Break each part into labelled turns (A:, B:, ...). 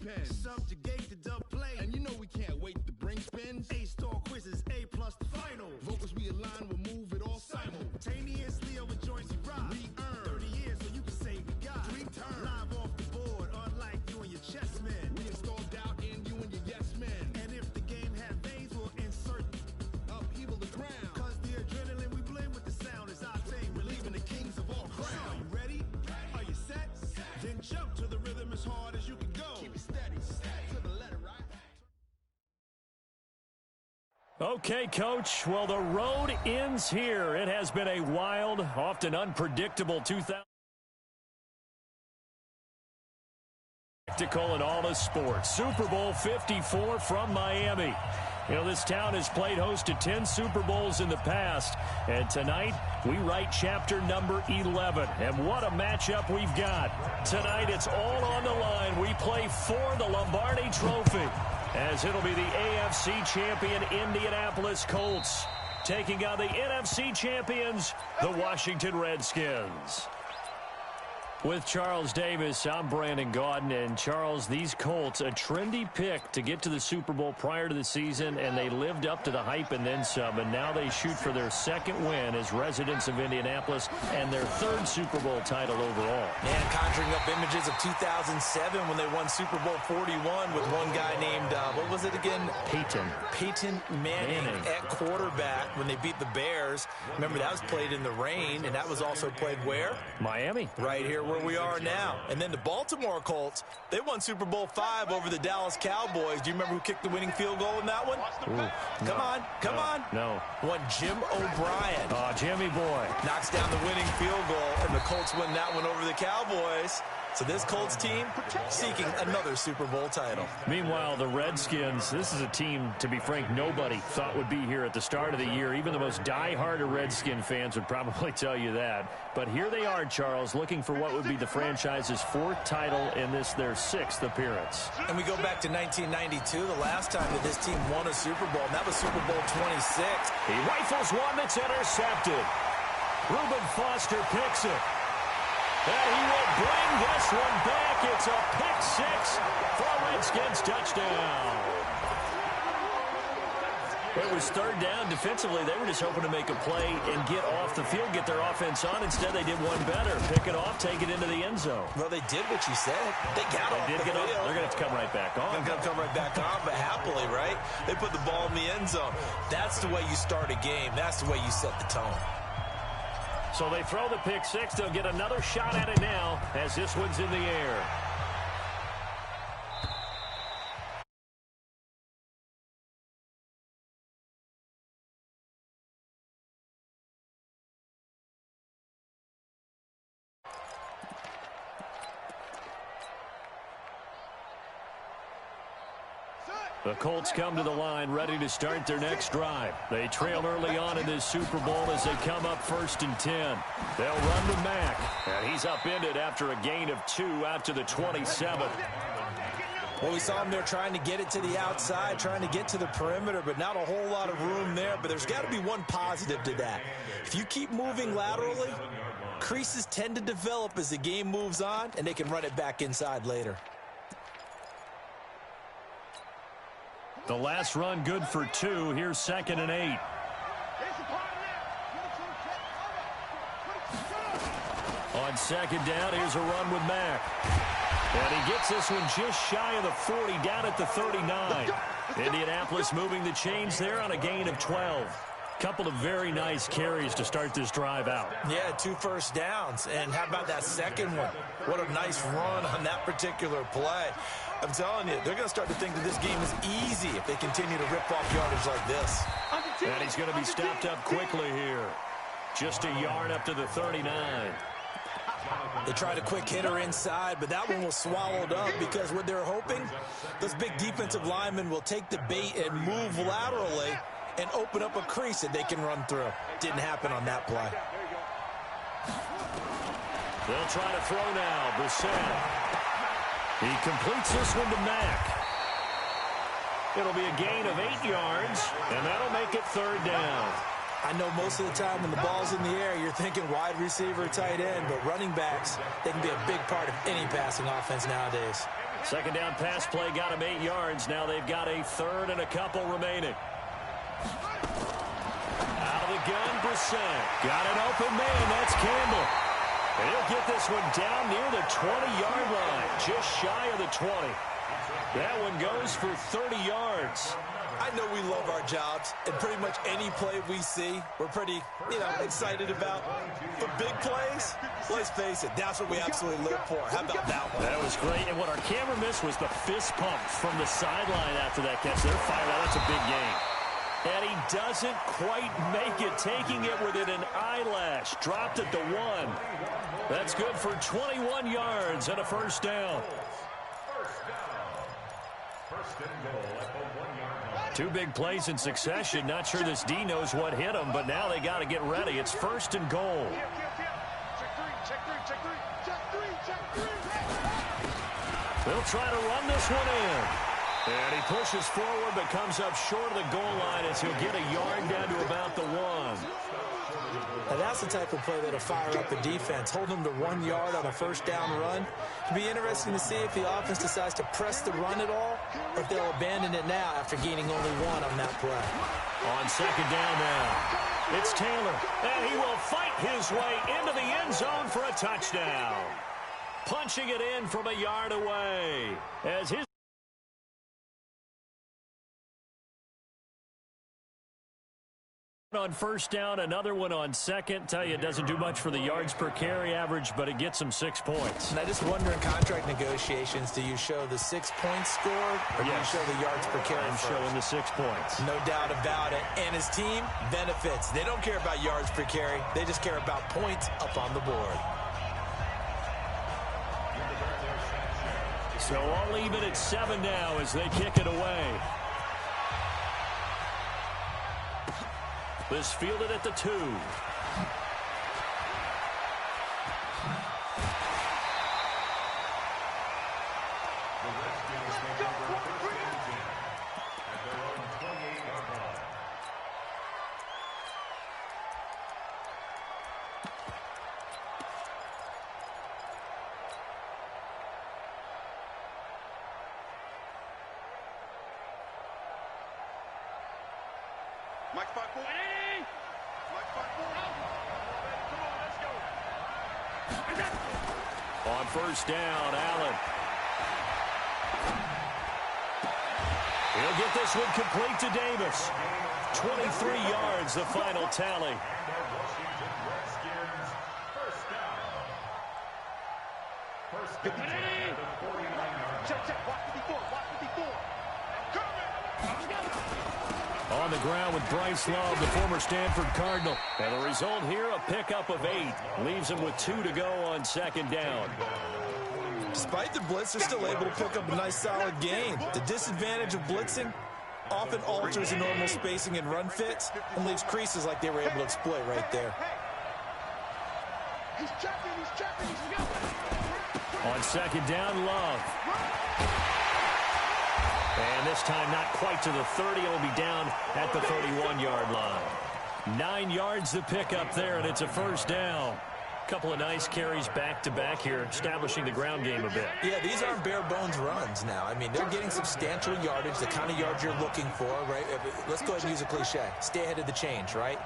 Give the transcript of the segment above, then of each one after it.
A: pen. Subjugate the dub play. And you know we can't wait to bring spins. A-star quizzes, A+ the final. Vocals we align, we'll move it all simultaneously over joints we rock. We earn 30 years so you can say we got 3 turns. Live off the board, unlike you and your chess men. We install doubt in you and your yes men. And if the game had veins, we'll insert upheaval the ground. Cause the adrenaline we blend with the sound is our thing. Relieving the kings of all crowns. Are you ready? Are you set? Then jump to the rhythm as hard as you can go. Keep it steady, to the letter, right?
B: Okay, Coach. Well, the road ends here. It has been a wild, often unpredictable 2000. Spectacle in all the sports. Super Bowl 54 from Miami. You know, this town has played host to 10 Super Bowls in the past. And tonight, we write chapter number 11. And what a matchup we've got. Tonight, it's all on the line. We play for the Lombardi Trophy, as it'll be the AFC champion Indianapolis Colts taking on the NFC champions, the Washington Redskins. With Charles Davis, I'm Brandon Gaudin. And Charles, these Colts, a trendy pick to get to the Super Bowl prior to the season, and they lived up to the hype and then some. And now they shoot for their second win as residents of Indianapolis and their third Super Bowl title overall.
C: And conjuring up images of 2007 when they won Super Bowl 41 with one guy named, what was it again? Peyton Manning at quarterback when they beat the Bears. Remember, that was played in the rain, and that was also played where?
B: Miami.
C: Right here where we are now. And then the Baltimore Colts, they won Super Bowl 5 over the Dallas Cowboys. Do you remember who kicked the winning field goal in that one?
B: Ooh,
C: Come on.
B: No.
C: One Jim O'Brien.
B: Oh, Jimmy boy.
C: Knocks down the winning field goal, and the Colts win that one over the Cowboys. So this Colts team seeking another Super Bowl title.
B: Meanwhile, the Redskins, this is a team, to be frank, nobody thought would be here at the start of the year. Even the most die-hard of Redskin fans would probably tell you that. But here they are, Charles, looking for what would be the franchise's 4th title in this, their 6th appearance.
C: And we go back to 1992, the last time that this team won a Super Bowl, and that was Super Bowl 26.
B: He rifles one that's intercepted. Reuben Foster picks it. And he will bring this one back. It's a pick-6 for a Redskins touchdown. It was 3rd down. Defensively, they were just hoping to make a play and get off the field, get their offense on. Instead, they did one better. Pick it off, take it into the end zone.
C: Well, they did what you said. They got off the field.
B: They're going to have to come right back on.
C: They're going to come right back on, but happily, right? They put the ball in the end zone. That's the way you start a game. That's the way you set the tone.
B: So they throw the pick-6. They'll get another shot at it now as this one's in the air. The Colts come to the line ready to start their next drive. They trail early on in this Super Bowl as they come up 1st and 10. They'll run to Mack, and he's upended after a gain of 2 out to the 27.
C: Well, we saw him there trying to get it to the outside, trying to get to the perimeter, but not a whole lot of room there. But there's got to be one positive to that. If you keep moving laterally, creases tend to develop as the game moves on, and they can run it back inside later.
B: The last run good for 2. Here's 2nd and 8. On 2nd down, here's a run with Mack. And he gets this one just shy of the 40, down at the 39. Indianapolis moving the chains there on a gain of 12. Couple of very nice carries to start this drive out.
C: Yeah, 2 first downs. And how about that second one? What a nice run on that particular play. I'm telling you, they're going to start to think that this game is easy if they continue to rip off yardage like this.
B: And he's going to be stopped up quickly here. Just a yard up to the 39.
C: They tried a quick hitter inside, but that one was swallowed up because what they're hoping, those big defensive linemen will take the bait and move laterally and open up a crease that they can run through. Didn't happen on that play.
B: They'll try to throw now. Brissett. He completes this one to Mack. It'll be a gain of 8 yards, and that'll make it 3rd down.
C: I know most of the time when the ball's in the air, you're thinking wide receiver, tight end, but running backs, they can be a big part of any passing offense nowadays.
B: Second down pass play got him 8 yards. Now they've got a third and a couple remaining. Out of the gun, Brissett. Got an open man. That's Campbell. And he'll get this one down near the 20-yard line, just shy of the 20. That one goes for 30 yards.
C: I know we love our jobs, and pretty much any play we see, we're pretty, excited about. For big plays, let's face it, that's what we absolutely live for. How about that one?
B: That was great, and what our camera missed was the fist pump from the sideline after that catch. They're fired out. That's a big game. And he doesn't quite make it, taking it within an eyelash. Dropped at the 1. That's good for 21 yards and a first down. Two big plays in succession. Not sure this D knows what hit him, but now they got to get ready. It's first and goal. They'll try to run this one in. And he pushes forward but comes up short of the goal line as he'll get a yard down to about the 1.
C: Now that's the type of play that'll fire up the defense. Hold them to 1 yard on a first down run. It'll be interesting to see if the offense decides to press the run at all or if they'll abandon it now after gaining only 1 on that play.
B: On second down now, it's Taylor. And he will fight his way into the end zone for a touchdown. Punching it in from a yard away as his on first down, another one on second. Tell you, it doesn't do much for the yards per carry average, but it gets him 6 points.
C: And I just wonder in contract negotiations, do you show the 6 points scored or do you show the yards per carry?
B: I'm showing the 6 points.
C: No doubt about it. And his team benefits. They don't care about yards per carry. They just care about points up on the board.
B: So I'll leave it at 7 now as they kick it away. This fielded at the 2. On first down, Allen. He'll get this one complete to Davis. 23 yards, the final tally. On the ground with Bryce Love, the former Stanford Cardinal. And the result here, a pickup of 8. Leaves him with 2 to go on second down.
C: Despite the blitz, they're still able to pick up a nice solid gain. The disadvantage of blitzing often alters the normal spacing and run fits and leaves creases like they were able to exploit right there.
B: On second down, Love. And this time not quite to the 30. It'll be down at the 31-yard line. 9 yards to pick up there, and it's a first down. Couple of nice carries back-to-back here, establishing the ground game a bit.
C: Yeah, these aren't bare-bones runs now. I mean, they're getting substantial yardage, the kind of yards you're looking for, right? Let's go ahead and use a cliche. Stay ahead of the change, right?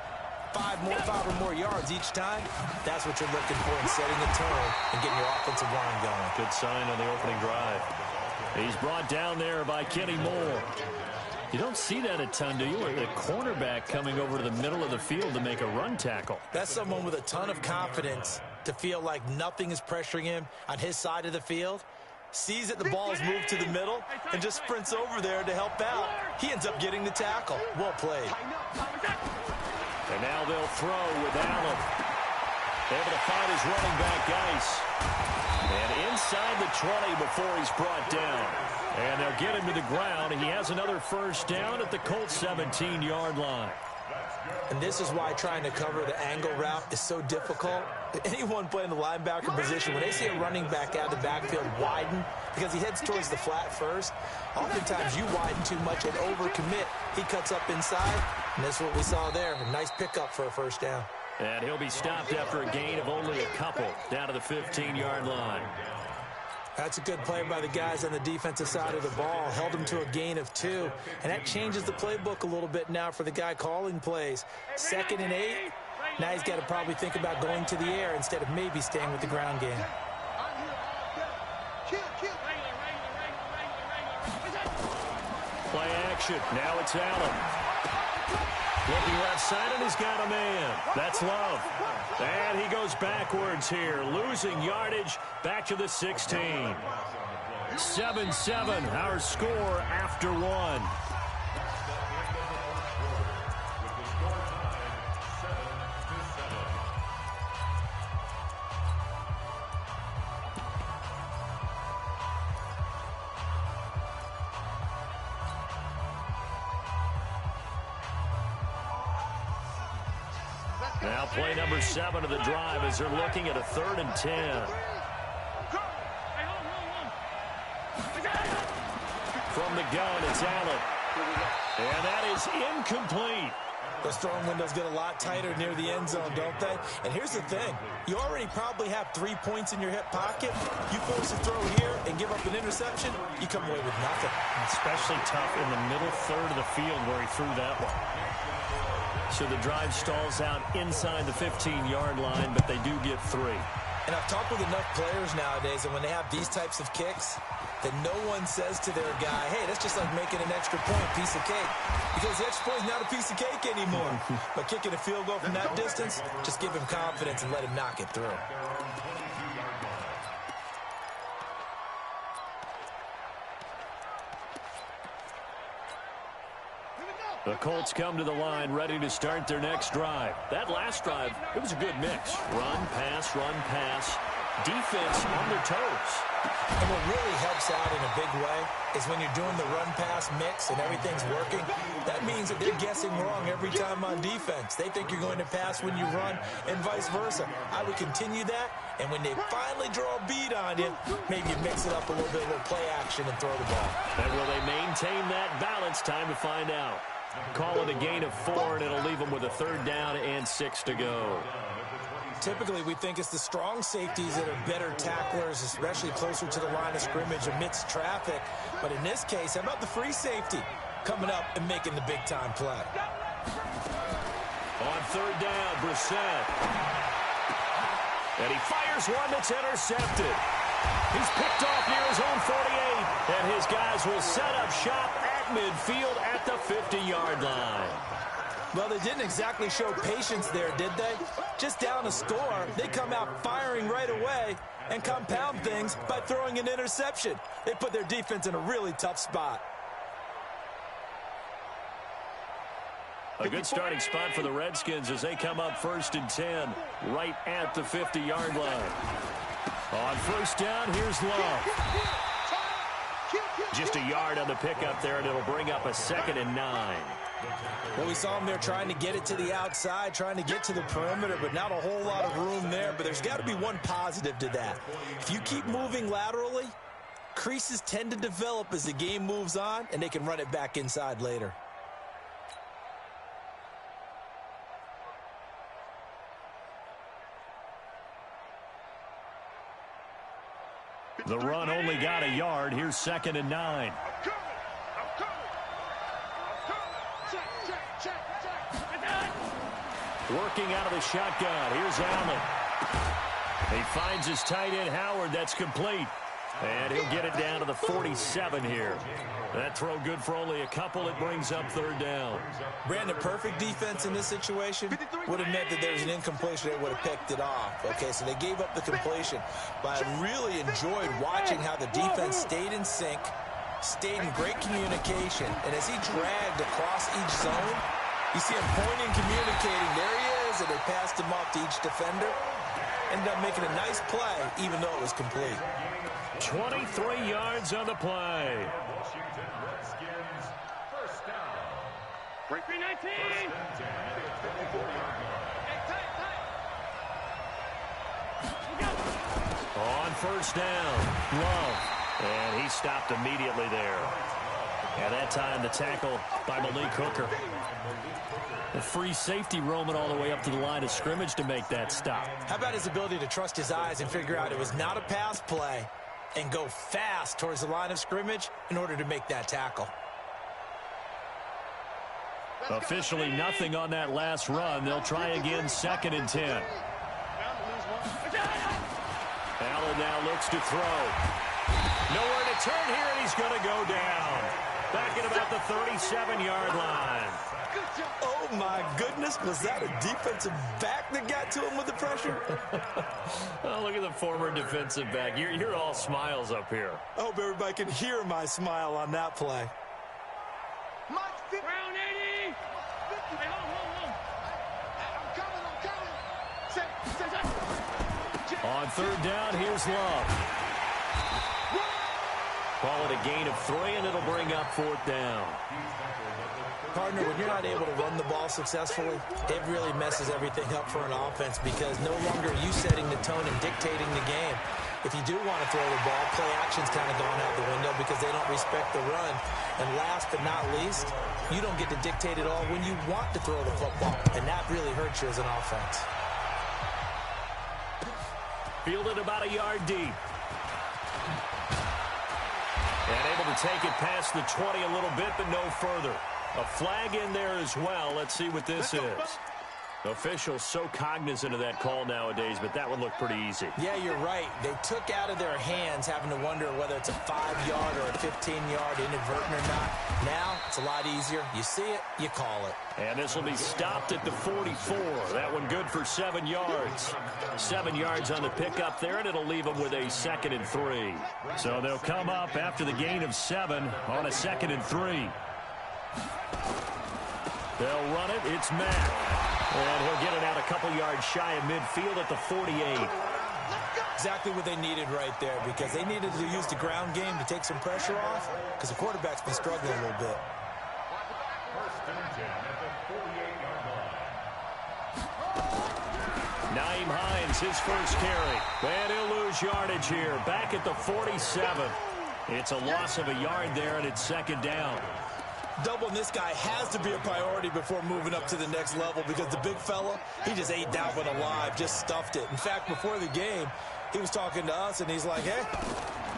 C: 5 or more yards each time. That's what you're looking for in setting the tone and getting your offensive line going.
B: Good sign on the opening drive. He's brought down there by Kenny Moore. You don't see that a ton, do you? A cornerback coming over to the middle of the field to make a run tackle.
C: That's someone with a ton of confidence to feel like nothing is pressuring him on his side of the field. Sees that the ball is moved to the middle and just sprints over there to help out. He ends up getting the tackle. Well played.
B: And now they'll throw with Allen. Able to find his running back, Geis. And inside the 20 before he's brought down. And they'll get him to the ground. He has another first down at the Colts 17-yard line.
C: And this is why trying to cover the angle route is so difficult. Anyone playing the linebacker position, when they see a running back out of the backfield widen, because he heads towards the flat first, oftentimes you widen too much and overcommit. He cuts up inside, and that's what we saw there. A nice pickup for a first down.
B: And he'll be stopped after a gain of only a couple down to the 15-yard line.
C: That's a good play by the guys on the defensive side of the ball. Held them to a gain of 2. And that changes the playbook a little bit now for the guy calling plays. 2nd and 8. Now he's got to probably think about going to the air instead of maybe staying with the ground game.
B: Play action. Now it's Allen. Looking left side, and he's got a man. That's Love. And he goes backwards here, losing yardage back to the 16. 7-7, our score after 1. Now play number 7 of the drive as they're looking at a 3rd and 10. From the gun, it's Allen. And that is incomplete.
C: Those throwing windows get a lot tighter near the end zone, don't they? And here's the thing. You already probably have 3 points in your hip pocket. You force a throw here and give up an interception, you come away with nothing.
B: Especially tough in the middle third of the field where he threw that one. So the drive stalls out inside the 15-yard line, but they do get 3.
C: And I've talked with enough players nowadays that when they have these types of kicks, that no one says to their guy, hey, that's just like making an extra point, piece of cake. Because the extra point is not a piece of cake anymore. But kicking a field goal from that distance, just give him confidence and let him knock it through.
B: The Colts come to the line ready to start their next drive. That last drive, it was a good mix. Run, pass, defense on their toes.
C: And what really helps out in a big way is when you're doing the run-pass mix and everything's working, that means that they're guessing wrong every time on defense. They think you're going to pass when you run and vice versa. I would continue that, and when they finally draw a bead on you, maybe you mix it up a little bit, a little play action and throw the ball.
B: And will they maintain that balance? Time to find out. Call it a gain of 4, and it'll leave them with a 3rd down and 6 to go.
C: Typically, we think it's the strong safeties that are better tacklers, especially closer to the line of scrimmage amidst traffic. But in this case, how about the free safety coming up and making the big-time play?
B: On 3rd down, Brissett. And he fires one that's intercepted. He's picked off near his own 48, and his guys will set up shop at midfield at the 50-yard line.
C: Well, they didn't exactly show patience there, did they? Just down a score, they come out firing right away and compound things by throwing an interception. They put their defense in a really tough spot.
B: A good starting spot for the Redskins as they come up 1st and 10 right at the 50-yard line. On 1st down, here's Love. Just a yard on the pickup there, and it'll bring up a 2nd and 9.
C: Well, we saw them there trying to get it to the outside, trying to get to the perimeter, but not a whole lot of room there. But there's got to be one positive to that. If you keep moving laterally, creases tend to develop as the game moves on, and they can run it back inside later.
B: The run only got a yard. Here's 2nd and 9. Working out of the shotgun. Here's Allen. He finds his tight end, Howard. That's complete. And he'll get it down to the 47 here. That throw good for only a couple. It brings up 3rd down.
C: Brandon, perfect defense in this situation would have meant that there was an incompletion. They would have picked it off. Okay, so they gave up the completion. But I really enjoyed watching how the defense stayed in sync, stayed in great communication. And as he dragged across each zone, you see him pointing, communicating. There he is, and they passed him off to each defender. Ended up making a nice play, even though it was complete.
B: 23 yards on the play.
D: Break 319.
B: On 1st down, Love. And he stopped immediately there. And that time the tackle by Malik Hooker. The free safety roaming all the way up to the line of scrimmage to make that stop.
C: How about his ability to trust his eyes and figure out it was not a pass play, and go fast towards the line of scrimmage in order to make that tackle.
B: Officially nothing on that last run. They'll try again, 2nd and 10. Allen now looks to throw. Nowhere to turn here, and he's going to go down. Back at about the 37-yard line.
C: Oh, my goodness. Was that a defensive back that got to him with the pressure?
B: Oh, look at the former defensive back. You're all smiles up here.
C: I hope everybody can hear my smile on that play.
D: Round 80. Hey, hold.
B: On 3rd down, here's Love. Call it a gain of 3, and it'll bring up 4th down.
C: Partner, when you're not able to run the ball successfully, it really messes everything up for an offense because no longer are you setting the tone and dictating the game. If you do want to throw the ball, play action's kind of gone out the window because they don't respect the run. And last but not least, you don't get to dictate it all when you want to throw the football, and that really hurts you as an offense.
B: Fielded about a yard deep. And able to take it past the 20 a little bit, but no further. A flag in there as well. Let's see what this is. Officials so cognizant of that call nowadays, but that one looked pretty easy.
C: Yeah, you're right. They took out of their hands having to wonder whether it's a 5-yard or a 15-yard inadvertent or not. Now, it's a lot easier. You see it, you call it.
B: And this will be stopped at the 44. That one good for 7 yards. 7 yards on the pickup there, and it'll leave them with a 2nd and 3. So they'll come up after the gain of 7 on a 2nd and 3. They'll run it. It's Mack. And he'll get it out a couple yards shy of midfield at the 48.
C: Exactly what they needed right there because they needed to use the ground game to take some pressure off because the quarterback's been struggling a little bit.
B: Nyheim Hines, his first carry. And he'll lose yardage here. Back at the 47. It's a loss of a yard there, and it's 2nd down.
C: Doubling this guy has to be a priority before moving up to the next level because the big fella, he just ate that one alive, just stuffed it. In fact, before the game, he was talking to us, and he's like, hey,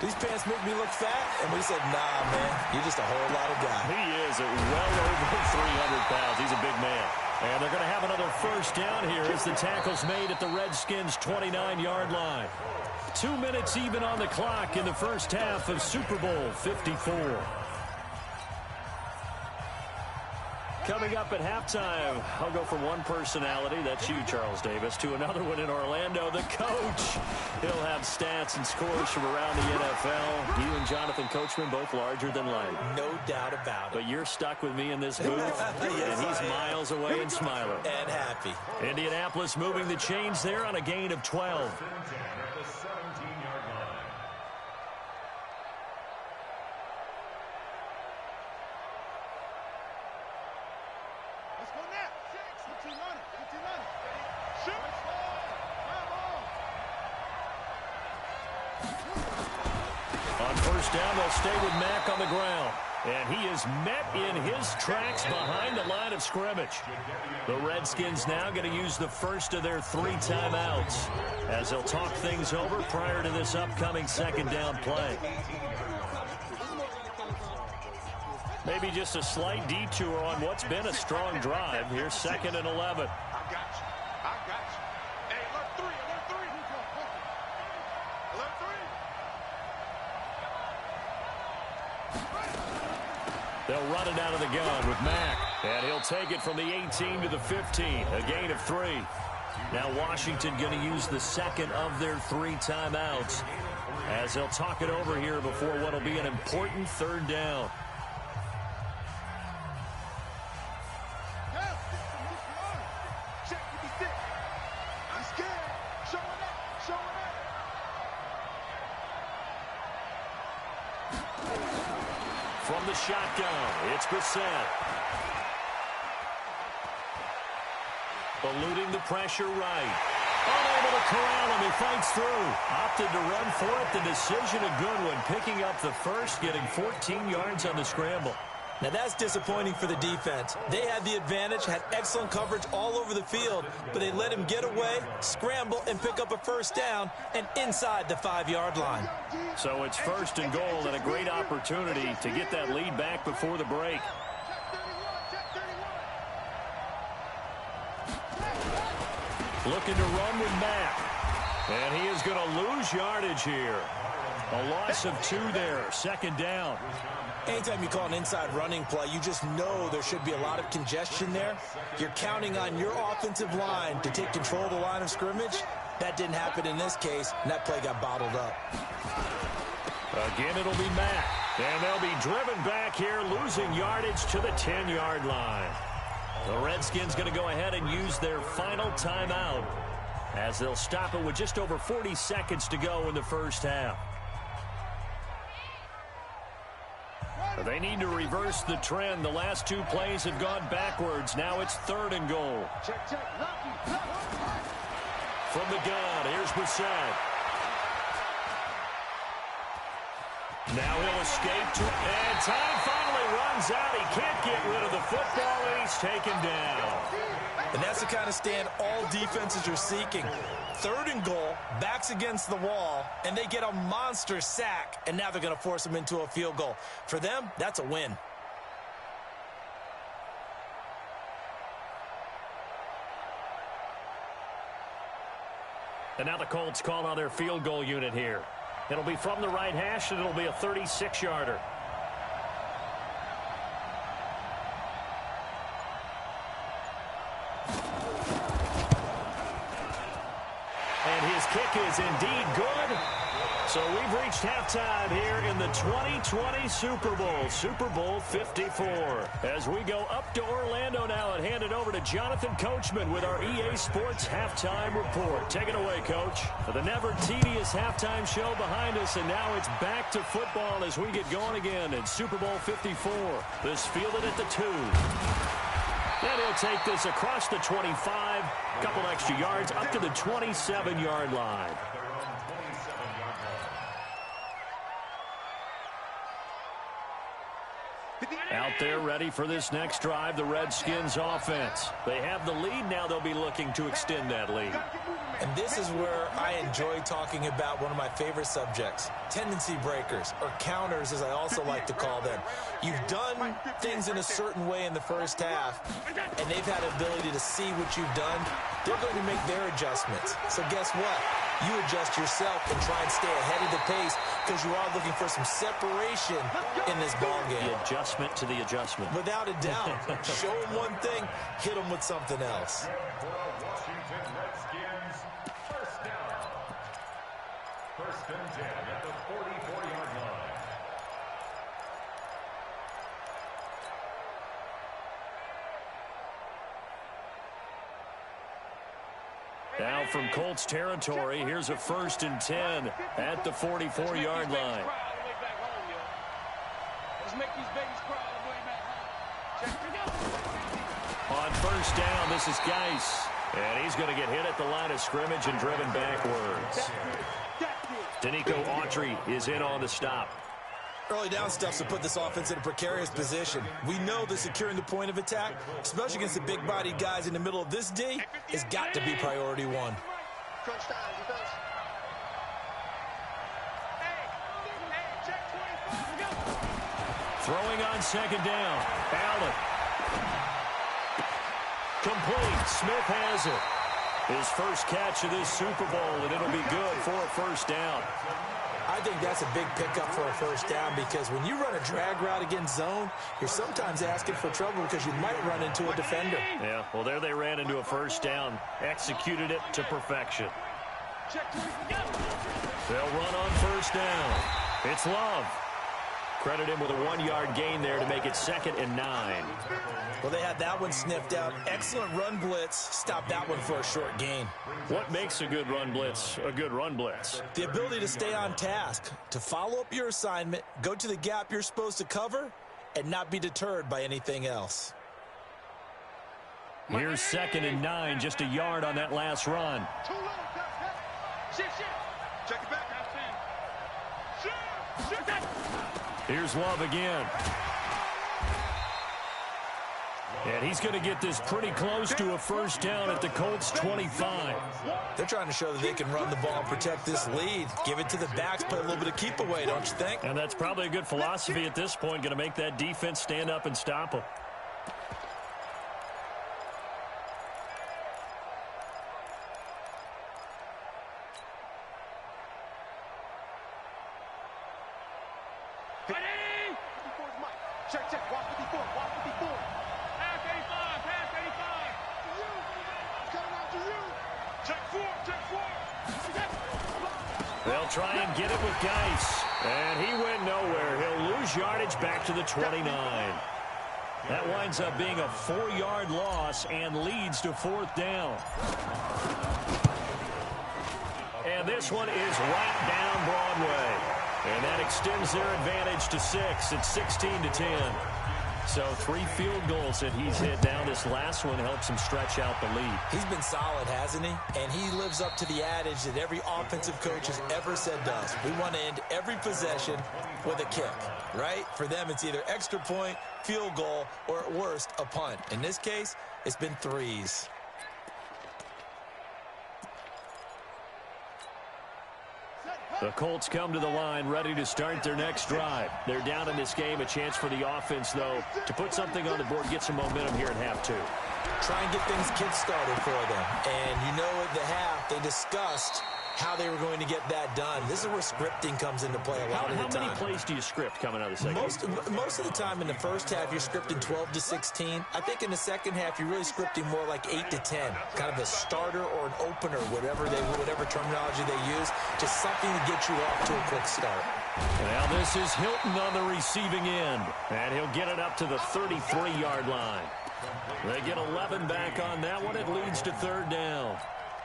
C: these pants make me look fat. And we said, nah, man, you're just a whole lot of guy.
B: He is at well over 300 pounds. He's a big man. And they're going to have another 1st down here as the tackle's made at the Redskins' 29-yard line. 2 minutes even on the clock in the first half of Super Bowl 54. Coming up at halftime, I'll go from one personality, that's you, Charles Davis, to another one in Orlando, the coach. He'll have stats and scores from around the NFL. You and Jonathan Coachman, both larger than life.
C: No doubt about it.
B: But you're stuck with me in this booth,
C: Yes,
B: and he's miles away and smiling.
C: And happy.
B: Indianapolis moving the chains there on a gain of 12. On 1st down, they'll stay with Mack on the ground. And he is met in his tracks behind the line of scrimmage. The Redskins now going to use the first of their 3 timeouts as they'll talk things over prior to this upcoming 2nd down play. Maybe just a slight detour on what's been a strong drive. Here's 2nd and 11. They'll run it out of the gun with Mack. And he'll take it from the 18 to the 15. A gain of 3. Now Washington going to use the 2nd of their 3 timeouts as they'll talk it over here before what will be an important 3rd down. From the shotgun, it's Brissett. Eluding the pressure right. Unable to corral him, he fights through. Opted to run for it, the decision a good one. Picking up the first, getting 14 yards on the scramble.
C: Now that's disappointing for the defense. They had the advantage, had excellent coverage all over the field, but they let him get away, scramble, and pick up a first down, and inside the 5-yard line.
B: So it's 1st and goal and a great opportunity to get that lead back before the break. Looking to run with Matt. And he is going to lose yardage here. A loss of 2 there, 2nd down.
C: Anytime you call an inside running play, you just know there should be a lot of congestion there. You're counting on your offensive line to take control of the line of scrimmage. That didn't happen in this case, and that play got bottled up.
B: Again, it'll be Matt. And they'll be driven back here, losing yardage to the 10-yard line. The Redskins going to go ahead and use their final timeout as they'll stop it with just over 40 seconds to go in the first half. They need to reverse the trend. The last 2 plays have gone backwards. Now it's 3rd and goal. From the gun, here's Brissett. Now he'll escape and time finally runs out. He can't get rid of the football, and he's taken down.
C: And that's the kind of stand all defenses are seeking. 3rd and goal, backs against the wall, and they get a monster sack, and now they're going to force them into a field goal. For them, that's a win.
B: And now the Colts call on their field goal unit here. It'll be from the right hash, and it'll be a 36-yarder. And his kick is indeed good. So we've reached halftime here in the 2020 Super Bowl, Super Bowl 54. As we go up to Orlando now and hand it over to Jonathan Coachman with our EA Sports Halftime Report. Take it away, Coach. For the never tedious halftime show behind us, and now it's back to football as we get going again in Super Bowl 54. This fielded at the 2. And he'll take this across the 25, a couple extra yards, up to the 27-yard line. Out there ready for this next drive, the Redskins offense. They have the lead now. They'll be looking to extend that lead.
C: And this is where I enjoy talking about one of my favorite subjects, tendency breakers, or counters as I also like to call them. You've done things in a certain way in the first half, and they've had the ability to see what you've done. They're going to make their adjustments. So guess what? You adjust yourself and try and stay ahead of the pace because you are looking for some separation in this ballgame.
B: The adjustment to the adjustment.
C: Without a doubt. Show them one thing, hit them with something else.
E: Washington Redskins, first down. 1st and 10 at the 44-yard line.
B: Now from Colts territory, here's a 1st and 10 at the 44-yard line. On 1st down, this is Geis. And he's going to get hit at the line of scrimmage and driven backwards. Danico Autry is in on the stop.
C: Early down stuff's to put this offense in a precarious position. We know that securing the point of attack, especially against the big-bodied guys in the middle of this D, has got to be priority 1.
B: Throwing on 2nd down. Allen. Complete. Smith has it. His first catch of this Super Bowl, and it'll be good for a 1st down.
C: I think that's a big pickup for a 1st down because when you run a drag route against zone, you're sometimes asking for trouble because you might run into a defender.
B: Yeah, well, there they ran into a 1st down, executed it to perfection. They'll run on 1st down. It's Love. Credit him with a 1-yard gain there to make it 2nd and 9.
C: Well, they had that one sniffed out. Excellent run blitz. Stop that one for a short gain.
B: What makes a good run blitz a good run blitz?
C: The ability to stay on task, to follow up your assignment, go to the gap you're supposed to cover, and not be deterred by anything else.
B: Here's 2nd and 9, just a yard on that last run.
D: Check it back.
B: Here's Love again. And he's going to get this pretty close to a first down at the Colts 25.
C: They're trying to show that they can run the ball and protect this lead. Give it to the backs, play a little bit of keep away, don't you think?
B: And that's probably a good philosophy at this point, going to make that defense stand up and stop them. They'll try and get it with Geis. And he went nowhere. He'll lose yardage back to the 29. That winds up being a 4-yard loss and leads to fourth down. And this one is right down Broadway. And that extends their advantage to 6. It's 16-10. So 3 field goals that he's hit now. This last one helps him stretch out the lead.
C: He's been solid, hasn't he? And he lives up to the adage that every offensive coach has ever said to us. We want to end every possession with a kick, right? For them, it's either extra point, field goal, or at worst, a punt. In this case, it's been 3s.
B: The Colts come to the line ready to start their next drive. They're down in this game. A chance for the offense, though, to put something on the board, get some momentum here in half 2.
C: Try and get things kick-started for them. And you know at the half, they discussed how they were going to get that done. This is where scripting comes into play a lot of the time.
B: How many plays do you script coming out of the second?
C: Most of the time in the first half, you're scripting 12 to 16. I think in the second half, you're really scripting more like 8 to 10. Kind of a starter or an opener, whatever terminology they use. Just something to get you off to a quick start.
B: Now this is Hilton on the receiving end. And he'll get it up to the 33-yard line. They get 11 back on that one. It leads to third down.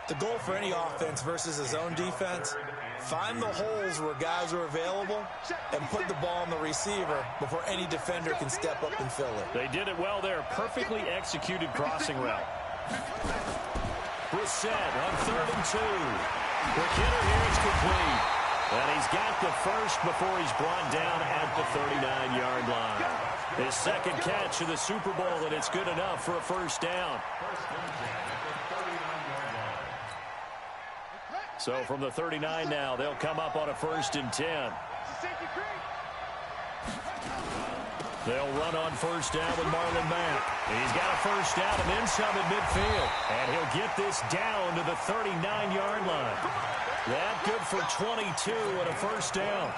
C: The goal for any offense versus his own defense, find the holes where guys are available and put the ball on the receiver before any defender can step up and fill it.
B: They did it well there. Perfectly executed crossing route. Brissett on 3rd and 2. The hitter here is complete. And he's got the first before he's brought down at the 39-yard line. His second catch of the Super Bowl, and it's good enough for a first down. So from the 39 now, they'll come up on a 1st and 10. They'll run on first down with Marlon Mack. He's got a first down and then some at midfield. And he'll get this down to the 39-yard line. That good for 22 and a first down.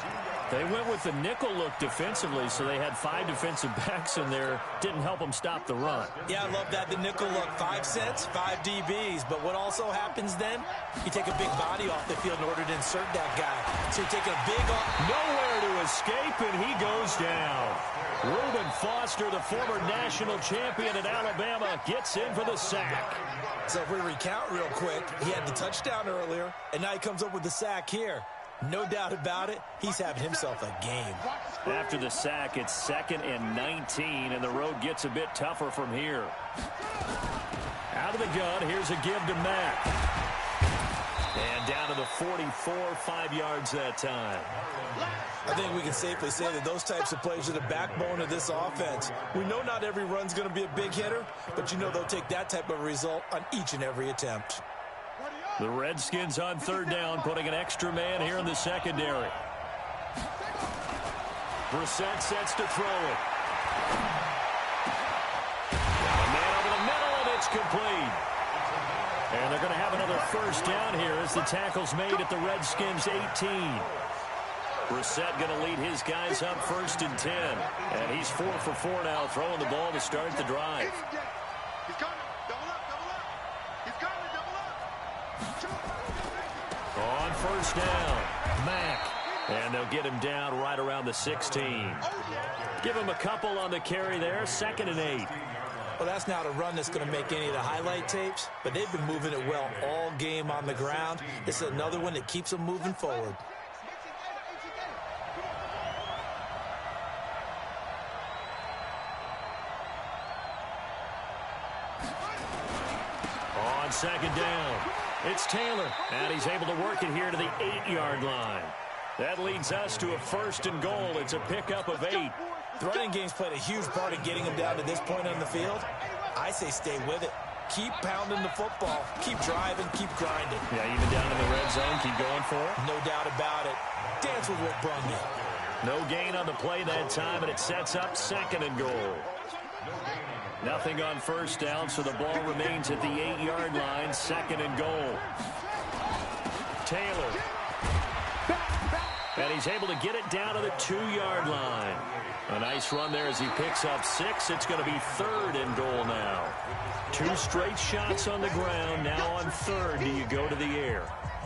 B: They went with the nickel look defensively, so they had 5 defensive backs in there. Didn't help them stop the run.
C: Yeah, I love that. The nickel look, 5 cents, 5 DBs. But what also happens then, you take a big body off the field in order to insert that guy. So you take a big off.
B: Nowhere to escape, and he goes down. Reuben Foster, the former national champion at Alabama, gets in for the sack.
C: So if we recount real quick, he had the touchdown earlier, and now he comes up with the sack here. No doubt about it, he's having himself a game.
B: After the sack, it's 2nd and 19, and the road gets a bit tougher from here. Out of the gun, here's a give to Mack. And down to the 44, 5 yards that time.
C: I think we can safely say that those types of plays are the backbone of this offense. We know not every run's going to be a big hitter, but you know they'll take that type of result on each and every attempt.
B: The Redskins on 3rd down, putting an extra man here in the secondary. Brissett sets to throw it. Got a man over the middle, and it's complete. And they're going to have another first down here as the tackle's made at the Redskins' 18. Brissett going to lead his guys up 1st and 10. And he's 4 for 4 now, throwing the ball to start the drive. On first down, Mack. And they'll get him down right around the 16. Give him a couple on the carry there, 2nd and 8.
C: Well, that's not a run that's going to make any of the highlight tapes, but they've been moving it well all game on the ground. This is another one that keeps them moving forward.
B: On 2nd down, it's Taylor, and he's able to work it here to the 8-yard line. That leads us to a 1st and goal. It's a pickup of 8.
C: The running game's played a huge part in getting him down to this point on the field. I say stay with it. Keep pounding the football. Keep driving. Keep grinding.
B: Yeah, even down in the red zone, keep going for it.
C: No doubt about it. Dance with what brung you.
B: No gain on the play that time, and it sets up 2nd and goal. Nothing on first down, so the ball remains at the 8-yard line. 2nd and goal. Taylor. And he's able to get it down to the 2-yard line. A nice run there as he picks up 6. It's going to be 3rd and goal now. 2 straight shots on the ground. Now on 3rd, do you go to the air?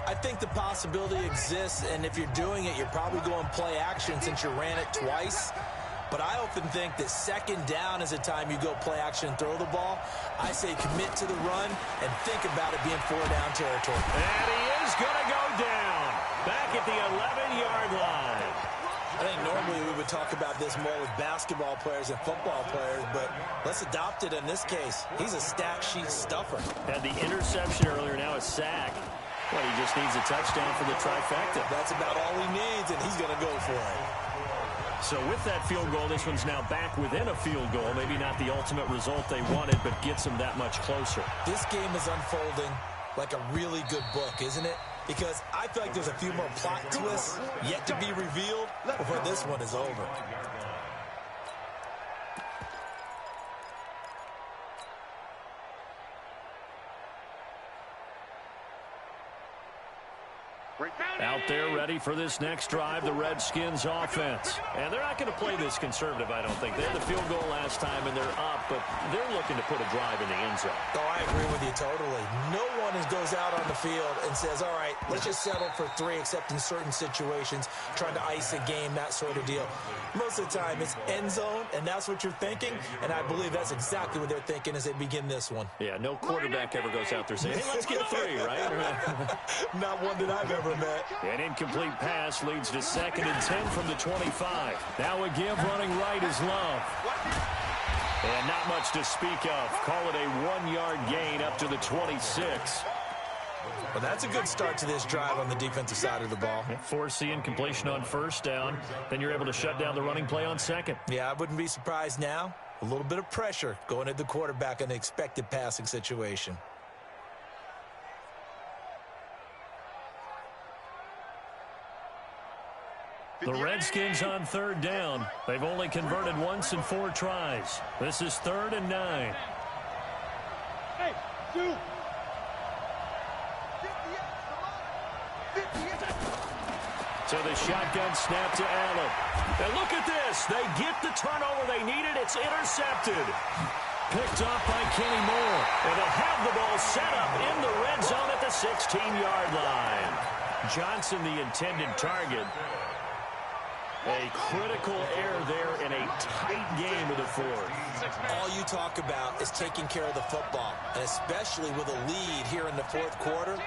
C: I think the possibility exists, and if you're doing it, you're probably going play action since you ran it twice. But I often think that 2nd down is a time you go play action and throw the ball. I say commit to the run and think about it being 4-down territory.
B: And he is going to go down. Back at the 11-yard line.
C: I think normally we would talk about this more with basketball players and football players, but let's adopt it in this case. He's a stat sheet stuffer.
B: Had the interception earlier, now a sack. But he just needs a touchdown for the trifecta.
C: That's about all he needs, and he's going to go for it.
B: So with that field goal, this one's now back within a field goal. Maybe not the ultimate result they wanted, but gets them that much closer.
C: This game is unfolding like a really good book, isn't it? Because I feel like there's a few more plot twists yet to be revealed before this one is over.
B: Out there ready for this next drive, the Redskins offense. And they're not going to play this conservative, I don't think. They had the field goal last time, and they're up, but they're looking to put a drive in the end zone.
C: Oh, I agree with you totally. No one goes out on the field and says, all right, let's just settle for 3, except in certain situations, trying to ice a game, that sort of deal. Most of the time, it's end zone, and that's what you're thinking, and I believe that's exactly what they're thinking as they begin this one.
B: Yeah, no quarterback ever goes out there saying, hey, let's get 3, right?
C: Not one that I've ever met.
B: An incomplete pass leads to 2nd and 10 from the 25. Now a give running right is Love. And not much to speak of. Call it a 1-yard gain up to the 26.
C: Well, that's a good start to this drive on the defensive side of the ball.
B: Force the incompletion on first down. Then you're able to shut down the running play on 2nd.
C: Yeah, I wouldn't be surprised now. A little bit of pressure going at the quarterback in an expected passing situation.
B: The Redskins on 3rd down. They've only converted once in 4 tries. This is 3rd and 9.
D: Hey, dude.
B: So the shotgun snap to Allen. And look at this. They get the turnover they needed. It's intercepted. Picked off by Kenny Moore. And they'll have the ball set up in the red zone at the 16-yard line. Johnson, the intended target. A critical error there in a tight game of the 4th.
C: All you talk about is taking care of the football, and especially with a lead here in the 4th quarter,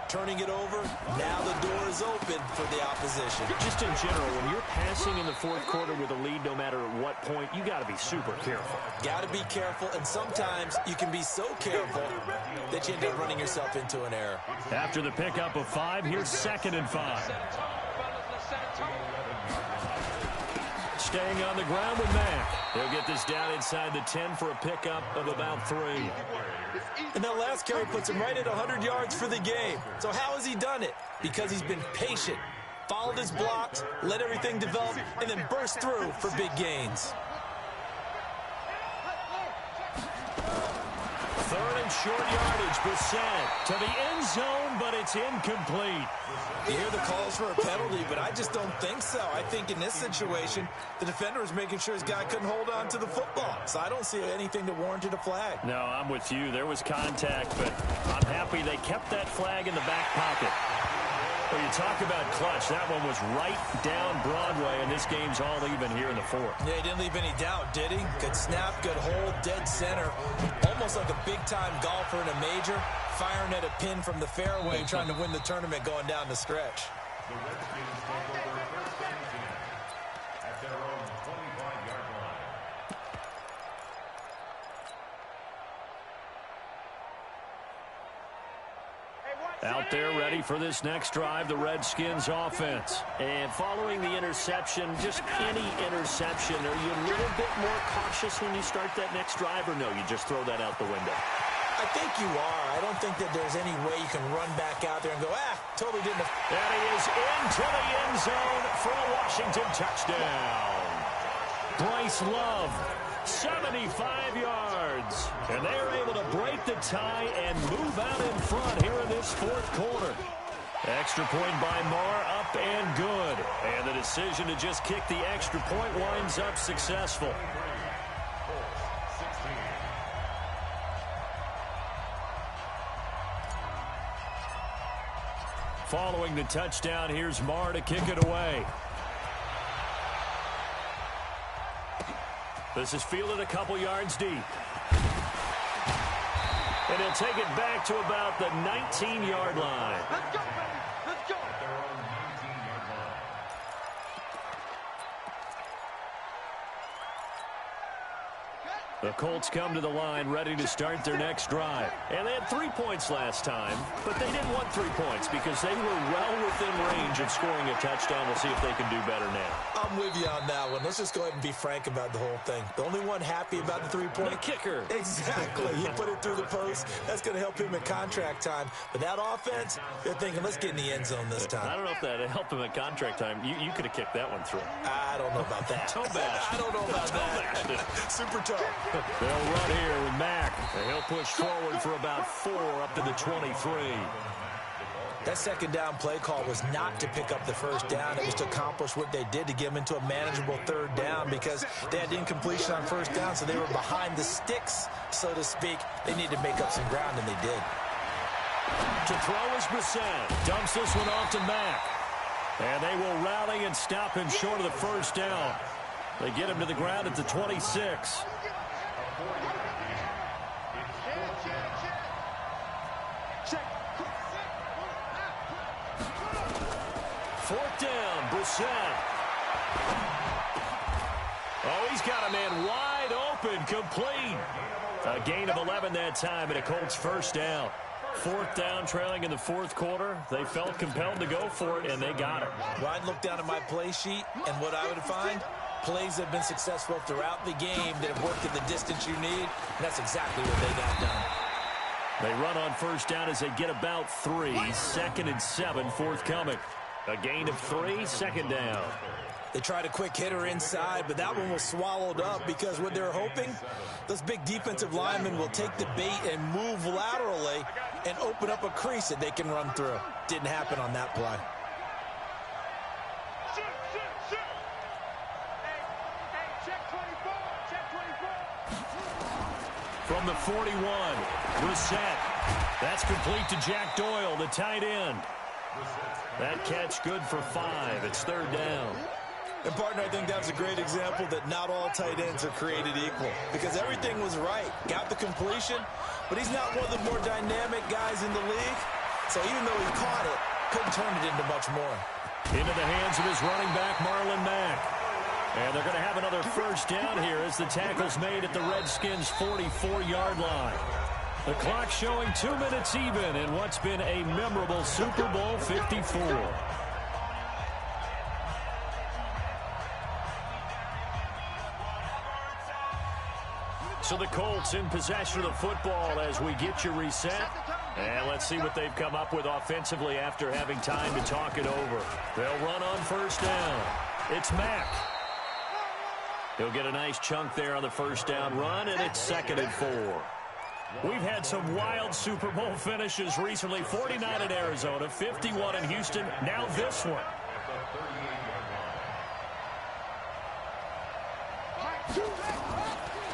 C: turning it over, now the door is open for the opposition.
B: Just in general, when you're passing in the 4th quarter with a lead, no matter at what point, you got to be super careful.
C: Got to be careful, and sometimes you can be so careful that you end up running yourself into an error.
B: After the pickup of 5, here's 2nd and 5. Staying on the ground with Mack. He'll get this down inside the 10 for a pickup of about 3.
C: And that last carry puts him right at 100 yards for the game. So how has he done it? Because he's been patient, followed his blocks, let everything develop, and then burst through for big gains.
B: 3rd and short yardage. Brissett to the end zone, but it's incomplete.
C: You hear the calls for a penalty, but I just don't think so. I think in this situation, the defender is making sure his guy couldn't hold on to the football. So I don't see anything that warranted a flag.
B: No, I'm with you. There was contact, but I'm happy they kept that flag in the back pocket. Well, you talk about clutch. That one was right down Broadway, and this game's all even here in the 4th.
C: Yeah, he didn't leave any doubt, did he? Good snap, good hold, dead center. Almost like a big-time golfer in a major, firing at a pin from the fairway, trying to win the tournament going down the stretch.
E: The Redskins take over first and 10 at their own 25-yard line.
D: Hey, what?
B: Out there ready for this next drive, the Redskins offense.
C: And following the interception, just any interception, are you a little bit more cautious when you start that next drive, or no, you just throw that out the window?
F: I think you are. I don't think that there's any way you can run back out there and go, totally didn't.
B: And he is into the end zone for a Washington touchdown. Bryce Love, 75 yards. And they are able to break the tie and move out in front here in this fourth quarter. Extra point by Marr, up and good. And the decision to just kick the extra point winds up successful. Following the touchdown, here's Marr to kick it away. This is fielded a couple yards deep. And he'll take it back to about the 19-yard line.
D: Let's go, baby. Let's go.
B: The Colts come to the line ready to start their next drive. And they had 3 points last time, but they didn't want 3 points because they were well within range of scoring a touchdown. We'll see if they can do better now.
F: I'm with you on that one. Let's just go ahead and be frank about the whole thing. The only one happy about the 3-point.
B: The kicker.
F: Exactly. He put it through the post. That's going to help him in contract time. But that offense, they're thinking, let's get in the end zone this time.
B: I don't know if that helped him at contract time. You could have kicked that one through.
F: I don't know about that.
B: Toe bash.
F: I don't know about that. Super tough.
B: They'll run here with Mack. And he'll push forward for about 4 up to the 23.
F: That second down play call was not to pick up the first down. It was to accomplish what they did to get them into a manageable third down because they had incompletion on first down, so they were behind the sticks, so to speak. They needed to make up some ground, and they did.
B: To throw is Brissett. Dumps this one off to Mack. And they will rally and stop him short of the first down. They get him to the ground at the 26. Fourth down, Brissett. Oh, he's got a man wide open, complete. A gain of 11 that time, and a Colts first down. Fourth down, trailing in the fourth quarter. They felt compelled to go for it, and they got it.
F: Well, I'd look down at my play sheet, and what I would find, plays that have been successful throughout the game that have worked at the distance you need, and that's exactly what they got done.
B: They run on first down as they get about 3. 2nd and 7, forthcoming. A gain of 3, second down.
F: They tried a quick hitter inside, but that one was swallowed up because what they're hoping, those big defensive linemen will take the bait and move laterally and open up a crease that they can run through. Didn't happen on that play.
B: From the 41, Brissett. That's complete to Jack Doyle, the tight end. That catch good for 5. It's third down.
F: And, partner, I think that's a great example that not all tight ends are created equal because everything was right. Got the completion, but he's not one of the more dynamic guys in the league. So even though he caught it, couldn't turn it into much more.
B: Into the hands of his running back, Marlon Mack. And they're going to have another first down here as the tackle's made at the Redskins' 44-yard line. The clock showing 2 minutes even in what's been a memorable Super Bowl 54. So the Colts in possession of the football as we get you reset. And let's see what they've come up with offensively after having time to talk it over. They'll run on first down. It's Mack. He'll get a nice chunk there on the first down run, and it's 2nd and 4. We've had some wild Super Bowl finishes recently. 49 in Arizona, 51 in Houston, now this one.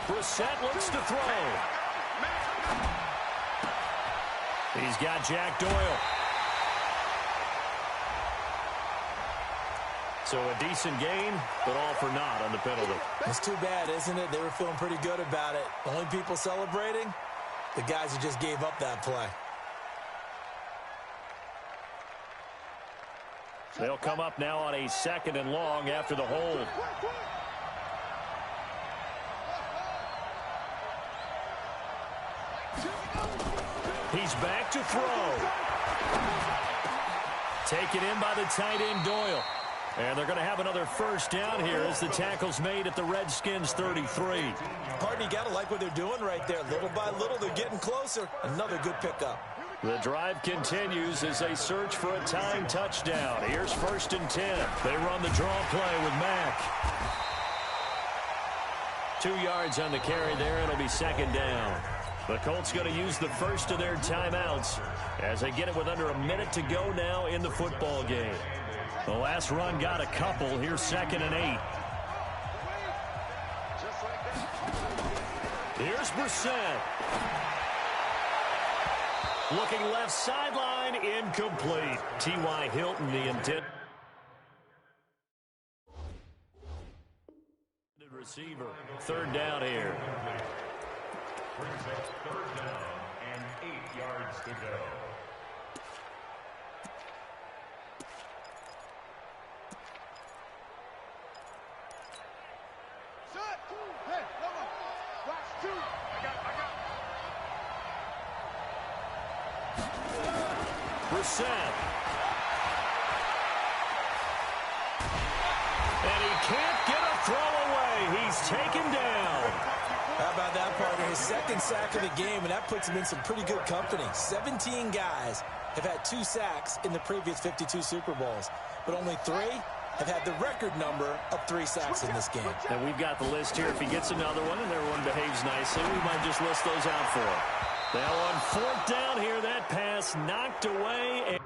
B: Brissett looks to throw. He's got Jack Doyle. So a decent gain, but all for naught on the penalty.
F: It's too bad, isn't it? They were feeling pretty good about it. The only people celebrating, the guys who just gave up that play.
B: They'll come up now on a 2nd and long after the hold. He He's back to throw. Taken in by the tight end, Doyle. And they're going to have another first down here as the tackle's made at the Redskins' 33.
F: Pardon, you got to like what they're doing right there. Little by little, they're getting closer. Another good pickup.
B: The drive continues as they search for a time touchdown. Here's 1st and 10. They run the draw play with Mack. 2 yards on the carry there. It'll be 2nd down. The Colts going to use the first of their timeouts as they get it with under a minute to go now in the football game. The last run got a couple. Here's 2nd and 8. Here's Brissett. Looking left sideline, incomplete. T.Y. Hilton, the intent. Receiver. 3rd down here.
E: Brings up 3rd down and 8 yards to go.
D: Hey, come on. Watch 2. I got.
B: Brissett. And he can't get a throw away. He's taken down.
F: How about that, partner? His 2nd sack of the game, and that puts him in some pretty good company. 17 guys have had 2 sacks in the previous 52 Super Bowls, but only 3 have had the record number of 3 sacks in this game.
B: And we've got the list here. If he gets another one and everyone behaves nicely, we might just list those out for him. Now on 4th down here, that pass knocked away.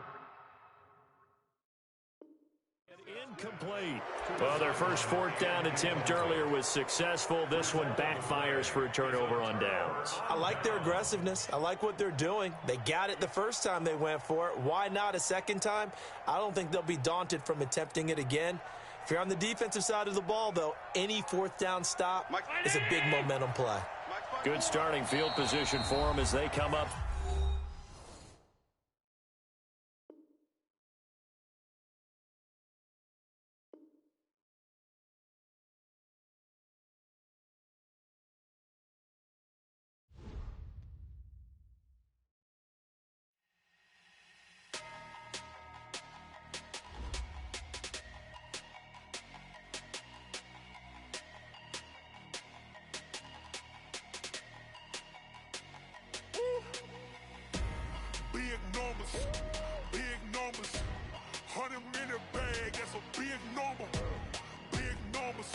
B: Incomplete. Well, their first 4th down attempt earlier was successful. This one backfires for a turnover on downs.
F: I like their aggressiveness. I like what they're doing. They got it the first time they went for it. Why not a second time? I don't think they'll be daunted from attempting it again. If you're on the defensive side of the ball, though, any 4th down stop is a big momentum play.
B: Good starting field position for them as they come up.
G: Big numbers, 100 minute bag, that's a big number. Big numbers,